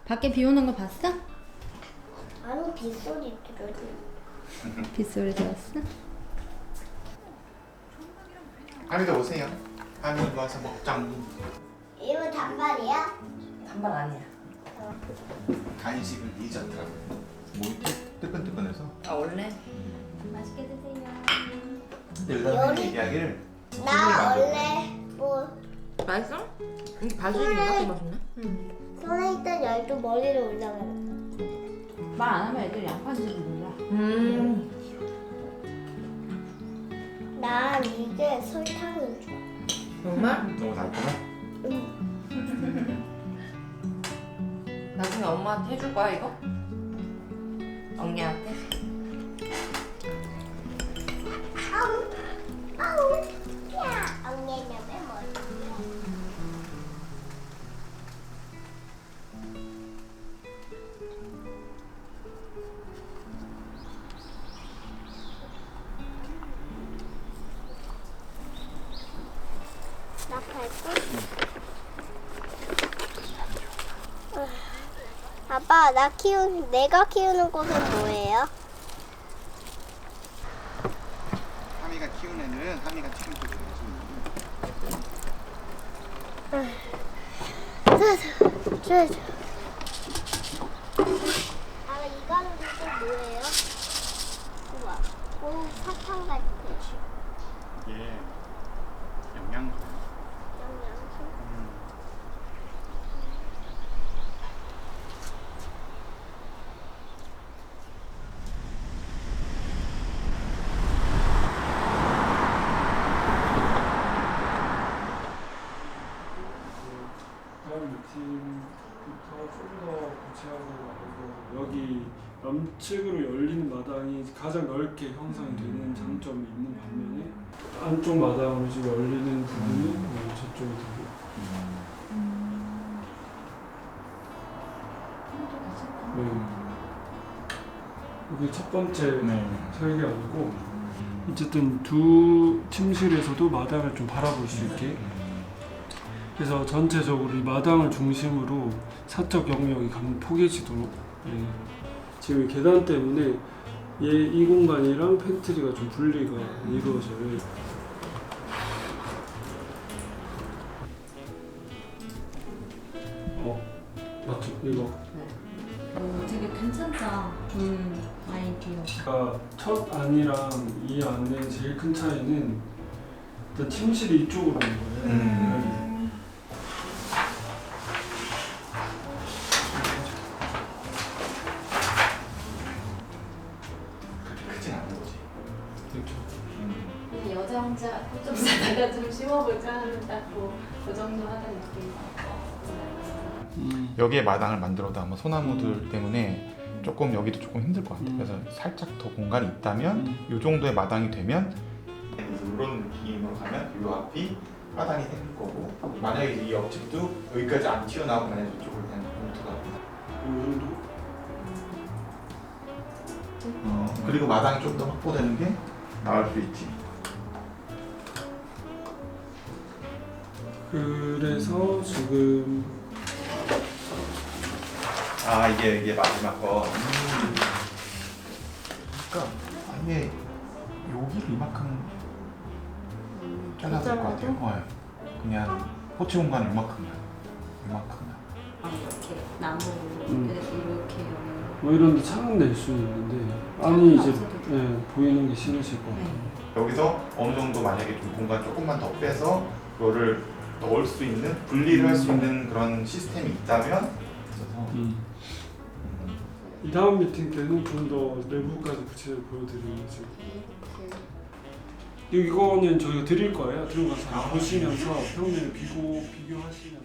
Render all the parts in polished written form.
밖에 비 오는 거 봤어? 아니 빗소리 들었지. 빗소리 들었어? 하미도 오세요. 하미 와서 먹장. 이거 단발이야? 단발 아니야. 간식을 잊었더라고. 몸이 뜨끈뜨끈해서. 아 원래? 맛있게 드세요. 근데 의사선생님 얘기하기를 나 원래 뭐 맛있어? 이게 바질인가? 그 맛있네. 손에 있던 열도 머리로 올라가는. 말 안 하면 애들 양파인지도 몰라. 난 이게 설탕인 줄. 정말? 너무 달콤해? 나중에 엄마한테 해줄 거야 이거? 언니한테? 아우 아우 야 언니는 왜 머리야? 나 밟고. 아빠, 내가 키우는 꽃은 뭐예요? 하미가 키운 애들은 하미가 키운 꽃을 줘. 아, 이거는 또 뭐예요? 우와, 오, 사탕 같아. 예. 영양소. 영양소. 다음 루틴부터 좀 더 구체화되고 하고 여기 남측으로 열리는 마당이 가장 넓게 형성이 되는 장점이 있는 반면에 안쪽 마당으로 지금 열리는 부분이 저쪽이 되고 이게 첫 번째 설계안이고 어쨌든 두 침실에서도 마당을 좀 바라볼 수 있게 그래서 전체적으로 이 마당을 중심으로 사적 영역이 포개지도록 지금 이 계단 때문에 이 공간이랑 팬트리가 좀 분리가 이루어져요. 맞죠? 이거 되게 괜찮다. 아이디어. 그러니까 첫 안이랑 이 안의 제일 큰 차이는 일단 침실이 이쪽으로 오는 거예요. 그렇게 크진 않은 거지. 그렇죠. 여자 혼자 좀 사다가 좀 씌워볼까 하는 딱그 정도 하는 느낌. 여기에 마당을 만들어도 아마 소나무들 때문에 조금 여기도 조금 힘들 것 같아요. 그래서 살짝 더 공간이 있다면 이 정도의 마당이 되면 이런 느낌으로 가면 이 앞이 마당이 생길 거고 만약에 이 옆집도 여기까지 안 튀어나오고 만약에 저쪽으로 그냥 공터가 이 정도? 그리고 마당이 좀 더 확보되는 게 나을 수 있지. 그래서 지금 아 이게 마지막 거. 그러니까 이게 여기를 이만큼 잘라도 될 것 같아요. 그냥 포치 공간 이만큼이야. 이만큼이야. 이렇게 나무로 이렇게 뭐 이런 데 창은 낼 수는 있는데 아니 이제 보이는 게 싫으실 것 같아요. 여기서 어느 정도 만약에 좀 공간 조금만 더 빼서 그거를 넣을 수 있는 분리를 할 수 있는 그런 시스템이 있다면 있어서 이 다음 미팅 때는 좀 더 내부까지 구체적으로 보여드리는 거죠. 이거는 저희가 드릴 거예요. 들어가서 보시면서 평면을 비교하시면서.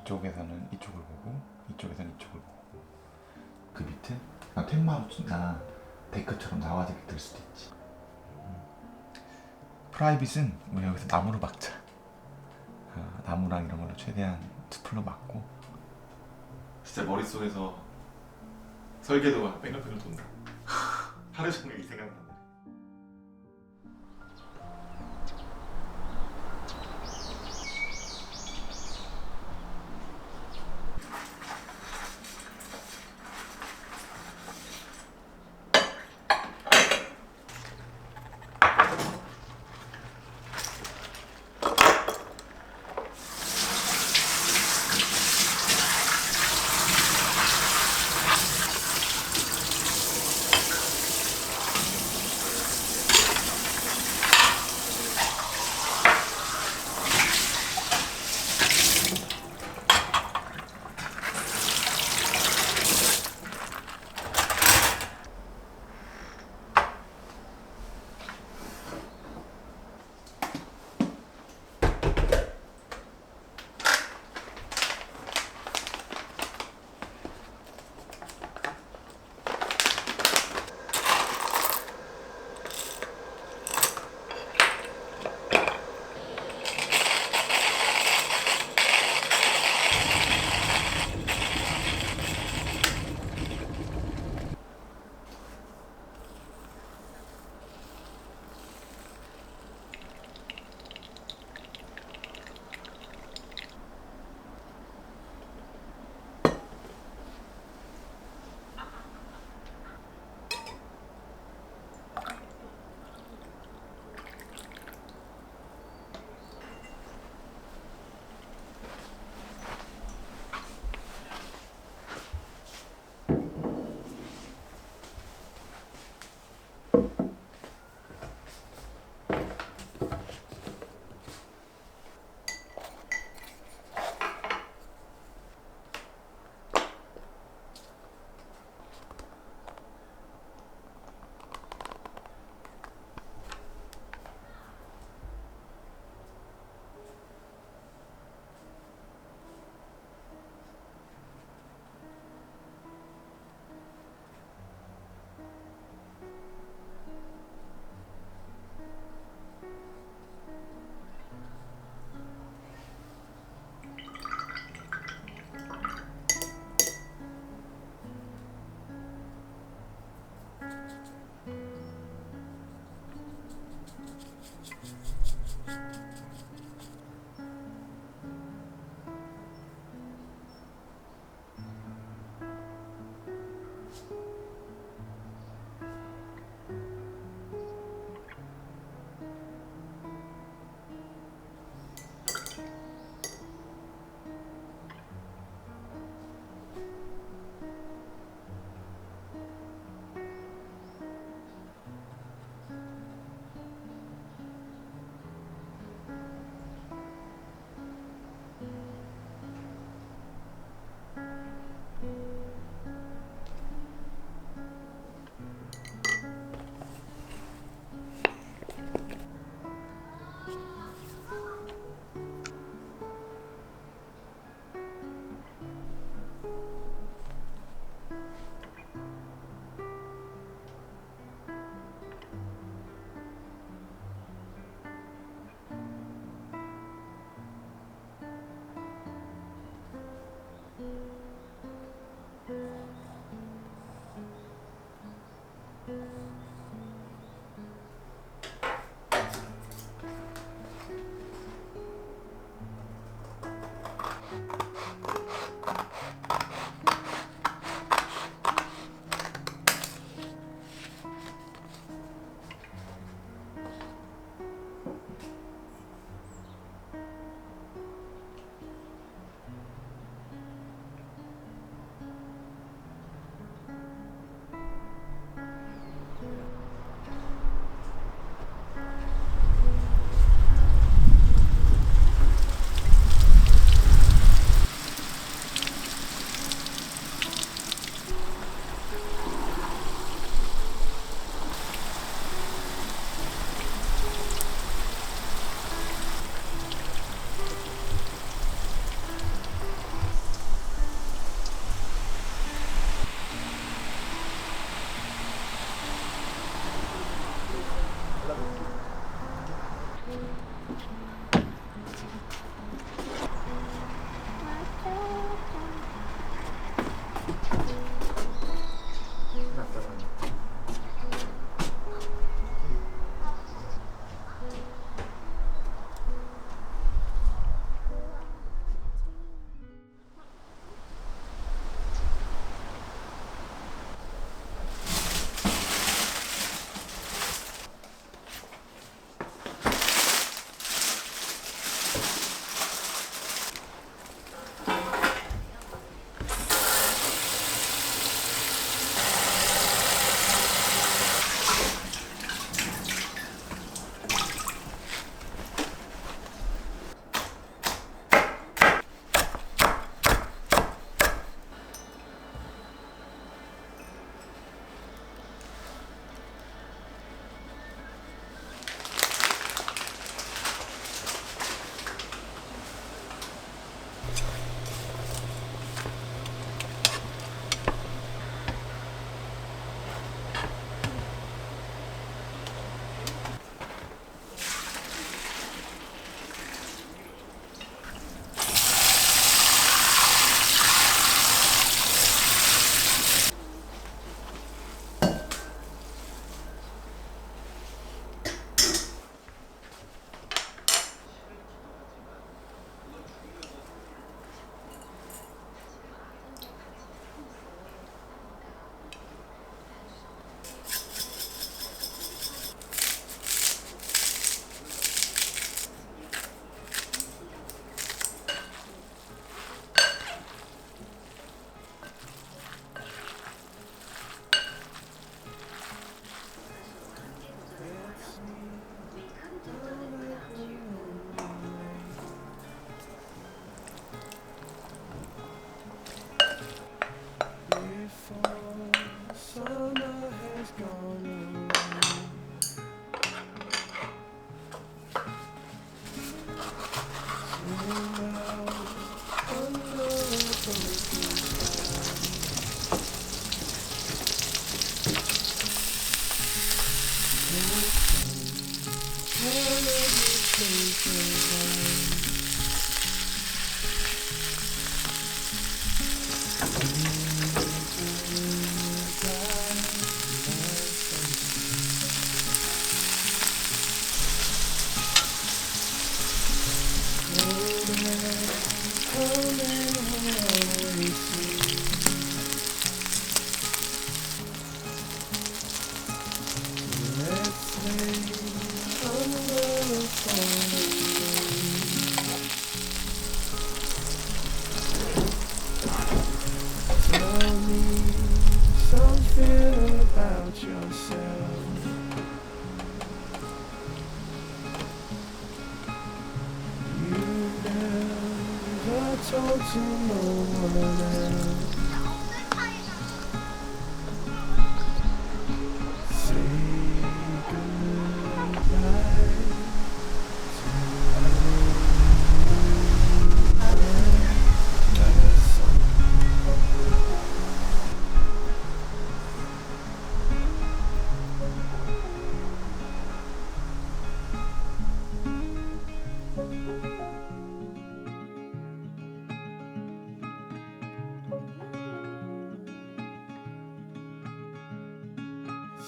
이쪽에서는 이쪽을 보고 이쪽에서는 이쪽을 보고 그 밑에 텐마루나 데크처럼 나와지게 될 수도 있지. 프라이빗은 우리 여기서 나무로 막자. 나무랑 이런 걸로 최대한 숲으로 막고. 진짜 머릿속에서 설계도가 뺑글뺑글 돈다. 하루 종일 이 생각난다.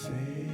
Say